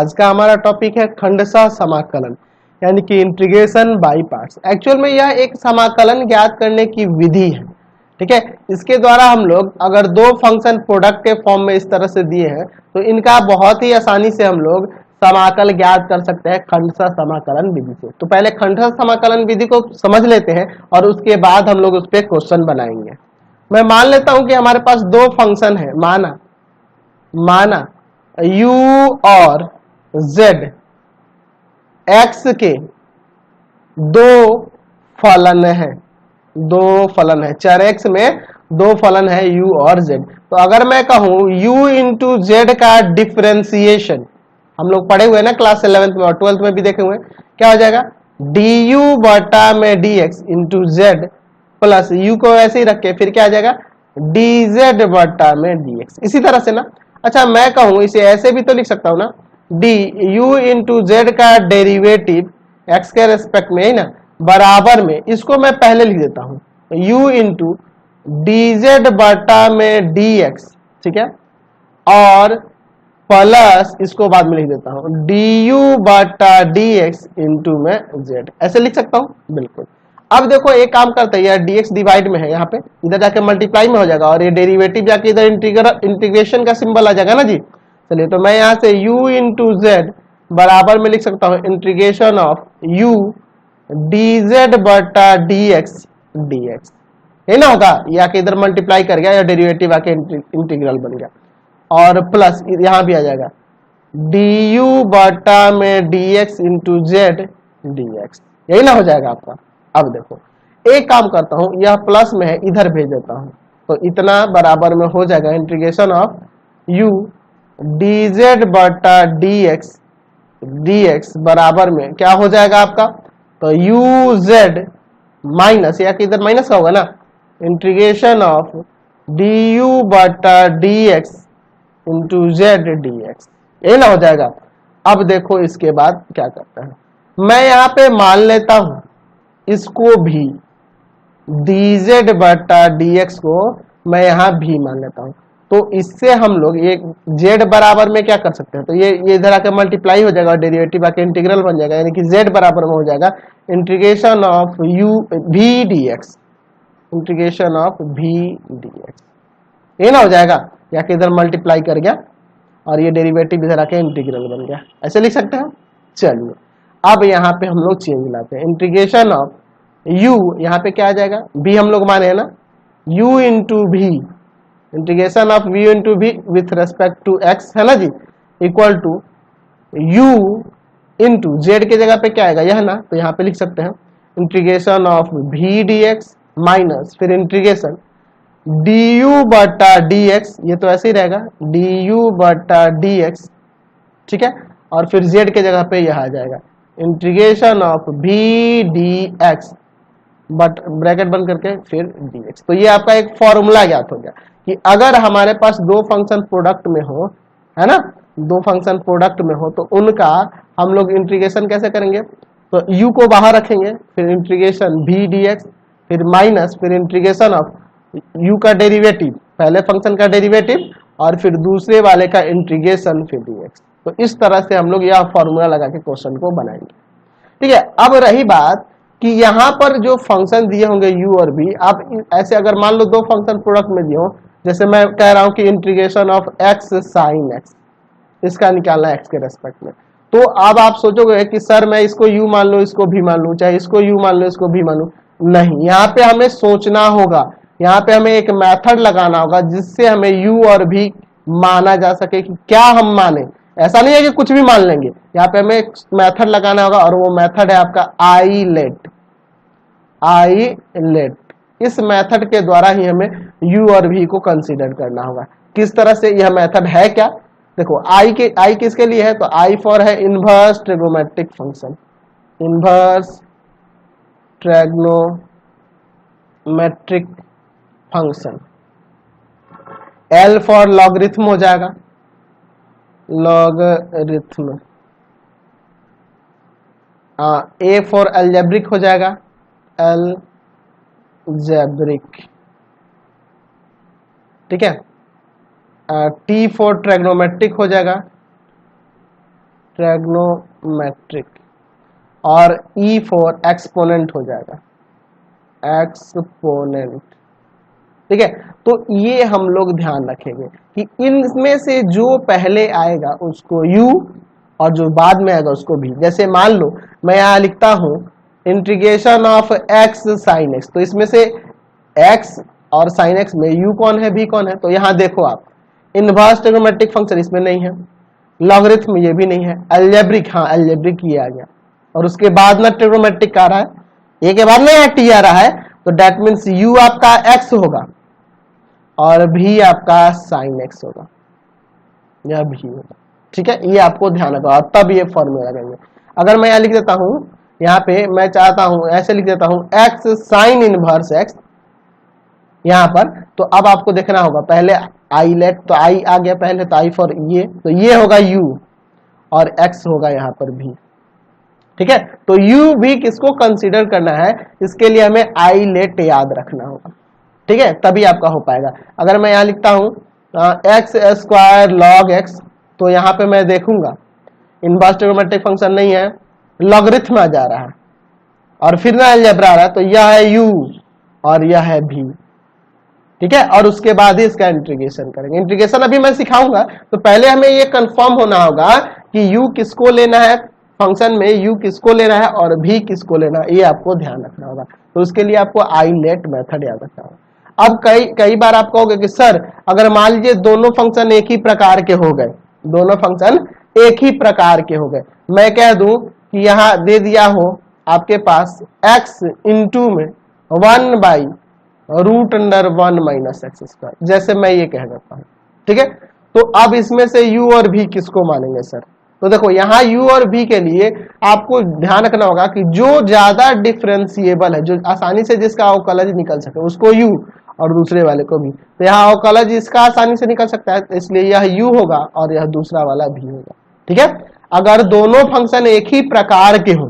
आज का हमारा टॉपिक है खंडशः समाकलन यानी कि इंटीग्रेशन बाय पार्ट्स। एक्चुअल में यह एक समाकलन ज्ञात करने की विधि है, ठीक है। इसके द्वारा हम लोग अगर दो फंक्शन प्रोडक्ट के फॉर्म में इस तरह से दिए हैं तो इनका बहुत ही आसानी से हम लोग समाकल ज्ञात कर सकते हैं खंडशः समाकलन विधि से। तो पहले खंडशः समाकलन विधि को समझ लेते हैं और उसके बाद हम लोग उस पर क्वेश्चन बनाएंगे। मैं मान लेता हूं कि हमारे पास दो फंक्शन है, माना u और z x के दो फलन है, चर x में दो फलन है u और z। तो अगर मैं कहूं u इंटू जेड का डिफरेंशिएशन, हम लोग पढ़े हुए ना क्लास 11th में और 12th में भी देखे हुए, क्या हो जाएगा du बटा में dx into Z plus u को ऐसे ही रख के फिर क्या आ जाएगा dz बटा में dx। इसी तरह से ना, अच्छा मैं कहूं इसे ऐसे भी तो लिख सकता हूं ना, डी यू इंटू जेड का डेरिवेटिव x के रेस्पेक्ट में है ना बराबर में, इसको मैं पहले लिख देता हूं u इंटू dz बटा में dx, ठीक है, और प्लस इसको बाद में लिख देता हूं du बटा dx इंटू में z, ऐसे लिख सकता हूं बिल्कुल। अब देखो एक काम करते हैं, यार dx डिवाइड में है, यहाँ पे इधर जाके मल्टीप्लाई में हो जाएगा और ये डेरिवेटिव जाके इधर इंटीग्रेशन का सिंबल आ जाएगा ना जी। चलिए तो मैं यहाँ से u इंटू जेड बराबर में लिख सकता हूँ इंटीग्रेशन ऑफ u dz बटा dx dx, है ना होगा, या के इधर मल्टीप्लाई कर गया या डेरिवेटिव आके इंटीग्रल बन गया, और प्लस यहाँ भी आ जाएगा du बटा में dx इंटू जेड dx, यही ना हो जाएगा आपका। अब देखो एक काम करता हूं, यह प्लस में है इधर भेज देता हूं, तो इतना बराबर में हो जाएगा इंटीग्रेशन ऑफ u dz बटा dx dx बराबर में क्या हो जाएगा आपका, तो uz माइनस, या कि इधर माइनस का होगा ना, इंटीग्रेशन ऑफ du बटा dx इंटू जेड dx, यही ना हो जाएगा। अब देखो इसके बाद क्या करता है, मैं यहाँ पे मान लेता हूं इसको भी dz बटा dx को मैं यहाँ भी मान लेता हूं, तो इससे हम लोग एक z बराबर में क्या कर सकते हैं, तो ये इधर आकर मल्टीप्लाई हो जाएगा और डेरिवेटिव आके इंटीग्रल बन जाएगा, यानी कि z बराबर में हो जाएगा integration of u v dx, integration of v dx, ये ना हो जाएगा, या कि इधर मल्टीप्लाई कर गया और ये डेरिवेटिव इधर आके इंटीग्रल बन गया, ऐसे लिख सकते हैं। चलिए अब यहाँ पे हम लोग चेंज लाते हैं, इंटीग्रेशन ऑफ u, यहाँ पे क्या आ जाएगा v हम लोग माने है ना, u into v, integration of v into v with respect to x है ना जी, equal to u into z के जगह पे क्या आएगा यह ना, तो यहाँ पे लिख सकते हैं integration of v dx minus फिर इंटीग्रेशन du बटा dx, ये तो ऐसे ही रहेगा du बटा dx, ठीक है, और फिर z के जगह पे यह आ जाएगा integration of v dx but bracket बंद करके फिर dx। तो ये आपका एक फॉर्मूला ज्ञात हो गया कि अगर हमारे पास दो फंक्शन प्रोडक्ट में हो, है ना, दो फंक्शन प्रोडक्ट में हो तो उनका हम लोग इंटीग्रेशन कैसे करेंगे, तो u को बाहर रखेंगे फिर इंटीग्रेशन v dx फिर माइनस फिर इंटीग्रेशन ऑफ u का डेरिवेटिव, पहले फंक्शन का डेरिवेटिव और फिर दूसरे वाले का इंटीग्रेशन फिर dx। तो इस तरह से हम लोग यह फॉर्मूला लगा के क्वेश्चन को बनाएंगे, ठीक है। अब रही बात कि यहाँ पर जो फंक्शन दिए होंगे u और v, आप ऐसे अगर मान लो दो फंक्शन प्रोडक्ट में दिए हो, जैसे मैं कह रहा हूं कि integration of x sine x, इसका निकालना है x के रेस्पेक्ट में, तो अब आप सोचोगे कि सर मैं इसको u मान लूं इसको भी मान लूं, चाहे इसको u मान लूं इसको भी मान लूं, नहीं, यहाँ पे हमें सोचना होगा, यहाँ पे हमें एक मेथड लगाना होगा जिससे हमें u और v माना जा सके कि क्या हम माने, ऐसा नहीं है कि कुछ भी मान लेंगे, यहाँ पे हमें एक मेथड लगाना होगा और वो मेथड है आपका आईलेट। इस मेथड के द्वारा ही हमें u और v को कंसीडर करना होगा। किस तरह से यह मेथड है, क्या देखो, i किसके लिए है, तो i फॉर है inverse trigonometric function, inverse trigonometric function, l for logarithm हो जाएगा, लॉगरिथम, a फॉर अलजेब्रिक हो जाएगा, अलजेब्रिक, ठीक है, T फॉर ट्रिग्नोमेट्रिक हो जाएगा, ट्रिग्नोमेट्रिक, और ई फॉर एक्सपोनेंट हो जाएगा, एक्सपोनेंट। ठीक है, तो ये हम लोग ध्यान रखेंगे कि इनमें से जो पहले आएगा उसको u और जो बाद में आएगा उसको भी। जैसे मान लो मैं यहाँ लिखता हूं integration of x sine x, तो इसमें से x और साइन x में u कौन है, v कौन है, तो यहाँ देखो आप इनवर्स ट्रिग्नोमेट्रिक फंक्शन इसमें नहीं है, लॉगरिथम ये भी नहीं है, अलजेब्रिक, हाँ अलजेब्रिक ये आ गया, और उसके बाद में ट्रिग्नोमेट्रिक आ रहा है, ए के बाद में यहाँ t आ रहा है, तो डेट मीन्स u आपका x होगा और भी आपका साइन x होगा, यह भी होगा। ठीक है, ये आपको ध्यान रखना, और तब ये फॉर्मूला लगेंगे। अगर मैं यहाँ लिख देता हूँ, यहाँ पे मैं चाहता हूँ ऐसे लिख देता हूँ x साइन इनवर्स x यहाँ पर, तो अब आपको देखना होगा पहले आई लेट, तो आई आ गया पहले, तो आई फॉर ये, तो ये होगा u और x होगा यहाँ पर भी। ठीक है, तो u भी किसको कंसीडर करना है, इसके लिए हमें आई लेट याद रखना होगा। ठीक है, तभी आपका हो पाएगा। अगर मैं यहाँ लिखता हूँ एक्स स्क्वायर लॉग एक्स, तो यहाँ पे मैं देखूंगा इनवर्स ट्रिग्नोमेट्रिक फंक्शन नहीं है, लॉगरिथम आ जा रहा है और फिर ना अलजेब्रा आ रहा है, तो यह है u और यह है v। ठीक है, और उसके बाद ही इसका इंटीग्रेशन करेंगे। इंटीग्रेशन अभी मैं सिखाऊंगा, तो पहले हमें ये कंफर्म होना होगा कि u किसको लेना है, फंक्शन में u किसको लेना है और v किसको लेना है, ये आपको ध्यान रखना होगा। तो उसके लिए आपको आई लेट मेथड याद रखना होगा। अब कई बार आप कहोगे कि सर अगर मान लीजिए दोनों फंक्शन एक ही प्रकार के हो गए, दोनों फंक्शन एक ही प्रकार के हो गए, मैं कह दूं कि यहाँ दे दिया हो आपके पास x इंटू में 1/√1 माइनस एक्स स्क्वायर, जैसे मैं ये कह देता हूँ। ठीक है, तो अब इसमें से u और v किसको मानेंगे सर, तो देखो यहाँ u और v के लिए आपको ध्यान रखना होगा कि जो ज्यादा डिफरेंशिएबल है, जो आसानी से जिसका अवकलज निकल सके उसको u और दूसरे वाले को भी, तो यहाँ अवकलज इसका आसानी से निकल सकता है, इसलिए यह u होगा और यह दूसरा वाला v होगा। ठीक है, अगर दोनों फंक्शन एक ही प्रकार के हो,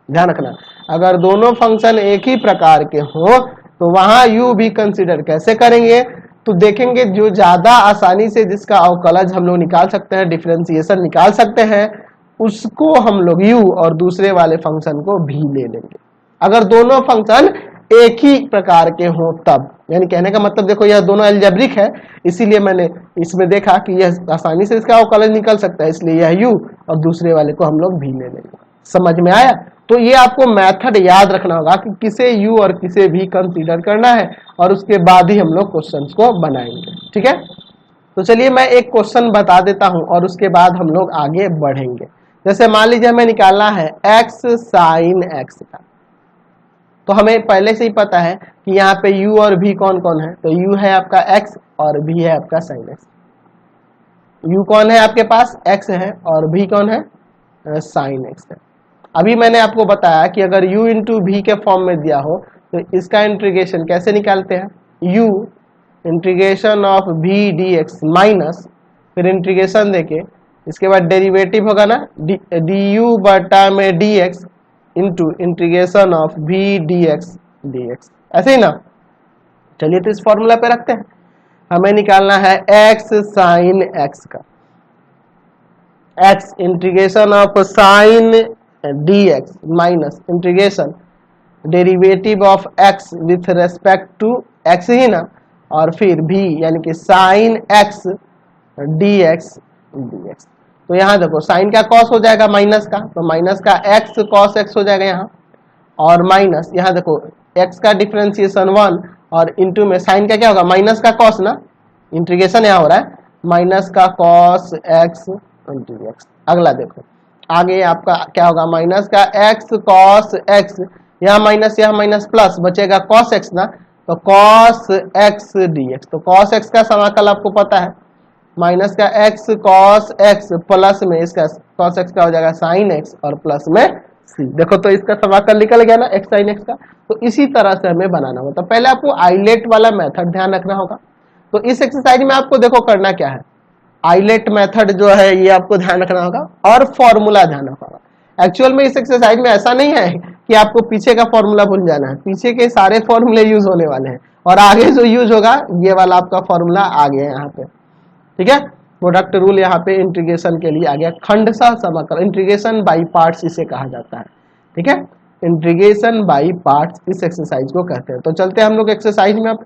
ध्यान रखना, अगर दोनों फंक्शन एक ही प्रकार के हो तो वहां u भी कंसीडर कैसे करेंगे, तो देखेंगे जो ज्यादा आसानी से जिसका अवकलज हम लोग निकाल सकते हैं, डिफरेंशिएशन निकाल सकते हैं, उसको हम लोग u और दूसरे वाले फंक्शन को भी ले लेंगे। अगर दोनों फंक्शन एक ही प्रकार के हो तब, यानी कहने का मतलब देखो यह दोनों अलजेब्रिक है, इसीलिए मैंने इसमें देखा कि यह आसानी से इसका अवकलज निकल सकता है, इसलिए यह u और दूसरे वाले को हम लोग भी ले लेंगे। समझ में आया? तो ये आपको मेथड याद रखना होगा कि किसे u और किसे भी कंसीडर करना है, और उसके बाद ही हम लोग क्वेश्चंस को बनाएंगे। ठीक है, तो चलिए मैं एक क्वेश्चन बता देता हूं और उसके बाद हम लोग आगे बढ़ेंगे। जैसे मान लीजिए हमें निकालना है x साइन x का, तो हमें पहले से ही पता है कि यहाँ पे u और v कौन कौन है, तो u है आपका x और v है आपका साइन x। u कौन है आपके पास, x है, और v कौन है, साइन x है। अभी मैंने आपको बताया कि अगर u इंटू v के फॉर्म में दिया हो तो इसका इंटीग्रेशन कैसे निकालते हैं, u integration of v dx minus, फिर इंटीग्रेशन देके इसके बाद डेरिवेटिव होगा ना du बटा में dx into integration of v dx, ऐसे ही ना। चलिए तो इस फॉर्मूला पे रखते हैं, हमें निकालना है x साइन x का, x integration of sine dx minus integration derivative of x with respect to x ही ना, और फिर v यानी कि साइन x dx। तो यहाँ देखो साइन का कॉस हो जाएगा माइनस का, तो माइनस का x कॉस x हो जाएगा यहाँ, और माइनस यहाँ देखो x का डिफरेंशिएशन 1 और इंटू में साइन का क्या होगा, माइनस का कॉस ना, इंटीग्रेशन यहाँ हो रहा है माइनस का कॉस x dx। अगला देखो आगे आपका क्या होगा, माइनस का x कॉस x, यहाँ माइनस प्लस बचेगा कॉस x ना, तो कॉस x dx। तो कॉस x का समाकल आपको पता है, माइनस का x कॉस x प्लस में इसका कॉस x का हो जाएगा साइन x और प्लस में c। देखो तो इसका समाकल निकल गया ना x साइन x का। तो इसी तरह से हमें बनाना होगा। तो पहले आपको आइलेट वाला मेथड ध्यान रखना होगा। तो इस एक्सरसाइज में आपको देखो करना क्या है, आइलेट मेथड जो है ये आपको ध्यान रखना होगा और फॉर्मूला ध्यान रखना होगा। एक्चुअल में इस एक्सरसाइज में ऐसा नहीं है कि आपको पीछे का फॉर्मूला भूल जाना है, पीछे के सारे फॉर्मूले यूज होने वाले हैं और आगे जो यूज होगा ये वाला आपका फॉर्मूला आ गया यहाँ पे। ठीक है, प्रोडक्ट रूल यहाँ पे इंटीग्रेशन के लिए आ गया। खंडशः समाकलन, इंटीग्रेशन बाई पार्ट्स इसे कहा जाता है, ठीक है। इंटीग्रेशन बाई पार्ट्स इस एक्सरसाइज को कहते हैं। तो चलते हैं हम लोग एक्सरसाइज में। अब